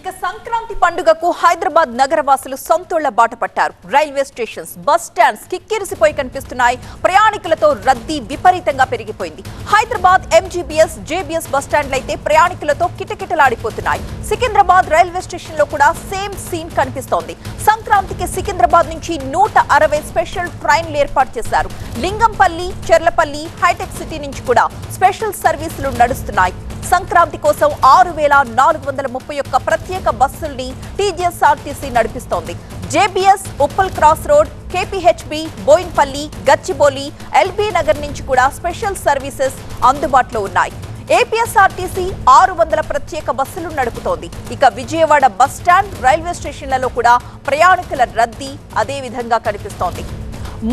ఇక సంక్రాంతి పండుగకు హైదరాబాద్ నగరవాసులు సొంతూళ్ల బాట పట్టారు. రైల్వే స్టేషన్స్, బస్ స్టాండ్స్ కిక్కిరిసిపోయి కనిపిస్తున్నాయి. ప్రయాణికులతో రద్దీ విపరీతంగా పెరిగిపోయింది. హైదరాబాద్ ఎంజీబీఎస్, జేబీఎస్ బస్ స్టాండ్లు అయితే ప్రయాణికులతో కిటకిటలాడిపోతున్నాయి. సికింద్రాబాద్ రైల్వే స్టేషన్ లో కూడా సేమ్ సీన్ కనిపిస్తోంది. సంక్రాంతికి సికింద్రాబాద్ నుంచి 160 స్పెషల్ ట్రైన్లు ఏర్పాటు చేశారు. లింగంపల్లి, చెర్లపల్లి, హైటెక్ సిటీ నుంచి కూడా స్పెషల్ సర్వీసులు నడుస్తున్నాయి. సంక్రాంతి కోసం 6431 ప్రత్యేక బస్సుల్ని టీజీఎస్ఆర్టీసీ నడిపిస్తోంది. JBS, Uppal cross road, KPHB, Boinpally, Gachibowli, LB Nagar నుంచి కూడా స్పెషల్ సర్వీసెస్ అందుబాటులో ఉన్నాయి. ఏపీఎస్ఆర్టీసీ 600 ప్రత్యేక బస్సులు నడుపుతోంది. ఇక విజయవాడ బస్ స్టాండ్, రైల్వే స్టేషన్లలో కూడా ప్రయాణికుల రద్దీ అదే విధంగా కనిపిస్తోంది.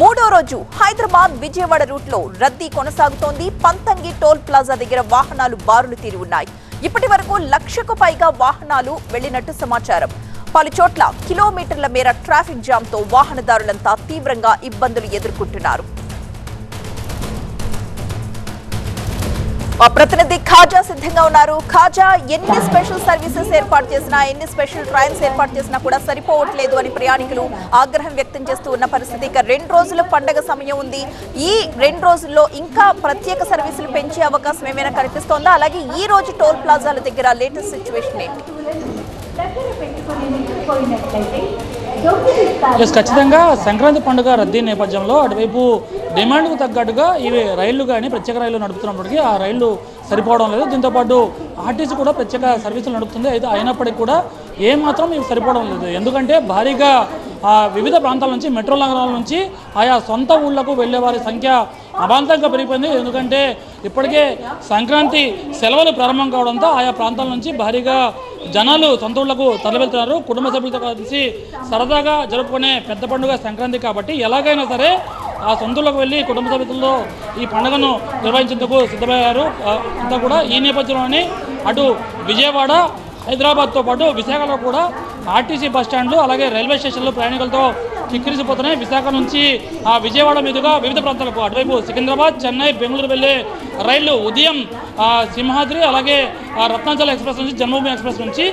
మూడో రోజు హైదరాబాద్ విజయవాడ రూట్ లో రద్దీ కొనసాగుతోంది. పంతంగి టోల్ ప్లాజా దగ్గర వాహనాలు బారులు తీరి ఉన్నాయి. ఇప్పటి వరకు 1,00,000కు పైగా వాహనాలు వెళ్లినట్టు సమాచారం. పలు చోట్ల కిలోమీటర్ల మేర ట్రాఫిక్ జామ్ తో వాహనదారులంతా తీవ్రంగా ఇబ్బందులు ఎదుర్కొంటున్నారు. ప్రతినిధి ఖాజా సిద్ధంగా ఉన్నారు. ఖాజా, ఎన్ని స్పెషల్ సర్వీసెస్ ఏర్పాటు చేసినా, ఎన్ని స్పెషల్ ట్రైన్స్ ఏర్పాటు చేసినా కూడా సరిపోవట్లేదు అని ప్రయాణికులు ఆగ్రహం వ్యక్తం చేస్తూ ఉన్న పరిస్థితి. ఇక 2 రోజుల పండగ సమయం ఉంది. ఈ 2 రోజుల్లో ఇంకా ప్రత్యేక సర్వీసులు పెంచే అవకాశం ఏమైనా కనిపిస్తోందా? అలాగే ఈ రోజు టోల్ ప్లాజాల దగ్గర లేటెస్ట్ సిచ్యువేషన్ ఏంటి? ఖచ్చితంగా సంక్రాంతి పండుగ రద్దీ నేపథ్యంలో అటువైపు డిమాండ్కు తగ్గట్టుగా ఇవి రైళ్లు కానీ ప్రత్యేక రైళ్లు నడుపుతున్నప్పటికీ ఆ రైళ్లు సరిపోవడం లేదు. దీంతోపాటు ఆర్టీసీ కూడా ప్రత్యేక సర్వీసులు నడుపుతుంది. అయితే అయినప్పటికీ కూడా ఏమాత్రం ఇవి సరిపోవడం లేదు. ఎందుకంటే భారీగా వివిధ ప్రాంతాల నుంచి, మెట్రో నగరాల నుంచి ఆయా సొంత ఊళ్ళకు వెళ్లే వారి సంఖ్య అమాంతంగా పెరిగిపోయింది. ఎందుకంటే ఇప్పటికే సంక్రాంతి సెలవులు ప్రారంభం కావడంతో ఆయా ప్రాంతాల నుంచి భారీగా జనాలు సొంత ఊళ్ళకు తరలివెళ్తున్నారు. కుటుంబ సభ్యులతో కలిసి సరదాగా జరుపుకునే పెద్ద పండుగ సంక్రాంతి కాబట్టి ఎలాగైనా సరే ఆ సొంతూళ్ళకు వెళ్ళి కుటుంబ సభ్యులతో ఈ పండుగను నిర్వహించేందుకు సిద్ధమయ్యారు అంతా కూడా. ఈ నేపథ్యంలోనే అటు విజయవాడ, హైదరాబాద్తో పాటు విశాఖలో కూడా ఆర్టీసీ బస్టాండ్లు, అలాగే రైల్వే స్టేషన్లు ప్రయాణికులతో కిక్కిరిసిపోతున్నాయి. విశాఖ నుంచి విజయవాడ మీదుగా వివిధ ప్రాంతాలకు అటువైపు సికింద్రాబాద్, చెన్నై, బెంగళూరు వెళ్ళే రైళ్లు ఉదయం సింహాద్రి, అలాగే రత్నాచల్ ఎక్స్ప్రెస్ నుంచి, జన్మభూమి ఎక్స్ప్రెస్ నుంచి,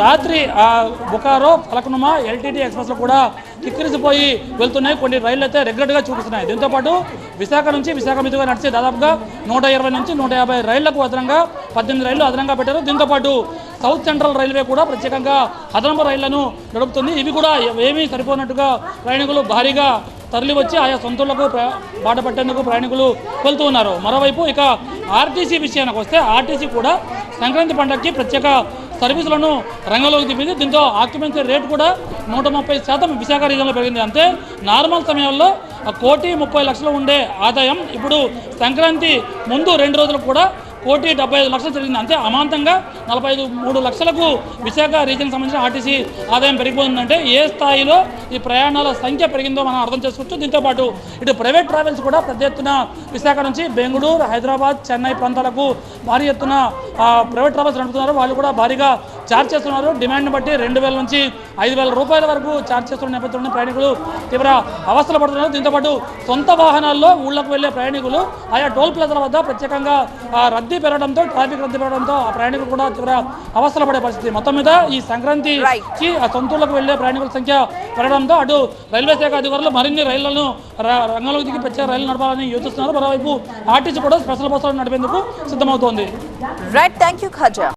రాత్రి బుకారో, ఫలక్నుమా, ఎల్టీటీ ఎక్స్ప్రెస్లో కూడా కిక్కిరిసిపోయి వెళ్తున్నాయి. కొన్ని రైళ్లు అయితే రెగ్యులర్గా చూపిస్తున్నాయి. దీంతోపాటు విశాఖ నుంచి, విశాఖ మీదుగా నడిచే దాదాపుగా 120 నుంచి 150 రైళ్లకు అదనంగా 18 రైళ్లు అదనంగా పెట్టారు. దీంతోపాటు సౌత్ సెంట్రల్ రైల్వే కూడా ప్రత్యేకంగా అదనపు రైళ్లను నడుపుతుంది. ఇవి కూడా ఏమీ సరిపోనట్టుగా ప్రయాణికులు భారీగా తరలి వచ్చి ఆయా సొంతూళ్లకు బాట పట్టేందుకు ప్రయాణికులు వెళ్తూ ఉన్నారు. మరోవైపు ఇక ఆర్టీసీ విషయానికి వస్తే ఆర్టీసీ కూడా సంక్రాంతి పండుగకి ప్రత్యేక సర్వీసులను రంగంలోకి దింపింది. దీంతో ఆక్యుపెన్సీ రేటు కూడా 130% విశాఖ రీజన్లో పెరిగింది. అంతే నార్మల్ సమయంలో 1,30,00,000 ఉండే ఆదాయం ఇప్పుడు సంక్రాంతి ముందు 2 రోజులు కూడా 1,75,00,000 జరిగింది. అంతే అమాంతంగా 43 లక్షలకు విశాఖ రీజన్కి సంబంధించిన ఆర్టీసీ ఆదాయం పెరిగిపోతుందంటే ఏ స్థాయిలో ఈ ప్రయాణాల సంఖ్య పెరిగిందో మనం అర్థం చేసుకోవచ్చు. దీంతోపాటు ఇటు ప్రైవేట్ ట్రావెల్స్ కూడా పెద్ద ఎత్తున విశాఖ నుంచి బెంగళూరు, హైదరాబాద్, చెన్నై ప్రాంతాలకు భారీ ఎత్తున ప్రైవేట్ ట్రావెల్స్ నడుపుతున్నారు. వాళ్ళు కూడా భారీగా ఛార్జ్ చేస్తున్నారు. డిమాండ్ని బట్టి 2,000 నుంచి 5,000 రూపాయల వరకు ఛార్జ్ చేస్తున్న నేపథ్యంలో ప్రయాణికులు తీవ్ర అవస్థలు పడుతున్నారు. దీంతోపాటు సొంత వాహనాల్లో ఊళ్ళకు వెళ్లే ప్రయాణికులు ఆయా టోల్ ప్లాజాల వద్ద ప్రత్యేకంగా రద్దీ పెరగడంతో, ట్రాఫిక్ రద్దీ పెరగడంతో ఆ ప్రయాణికులు కూడా తీవ్ర అవస్థలు పడే పరిస్థితి. మొత్తం మీద ఈ సంక్రాంతికి ఆ సొంతూళ్ళకు వెళ్లే ప్రయాణికుల సంఖ్య పెరగడంతో అటు రైల్వే శాఖ అధికారులు మరిన్ని రైళ్లను రంగంలోకి దిగి ప్రత్యేక రైళ్లు నడపాలని యోచిస్తున్నారు. మరోవైపు ఆర్టీసీ కూడా స్పెషల్ బస్సులను నడిపేందుకు సిద్ధమవుతోంది. Right, thank you Khaja.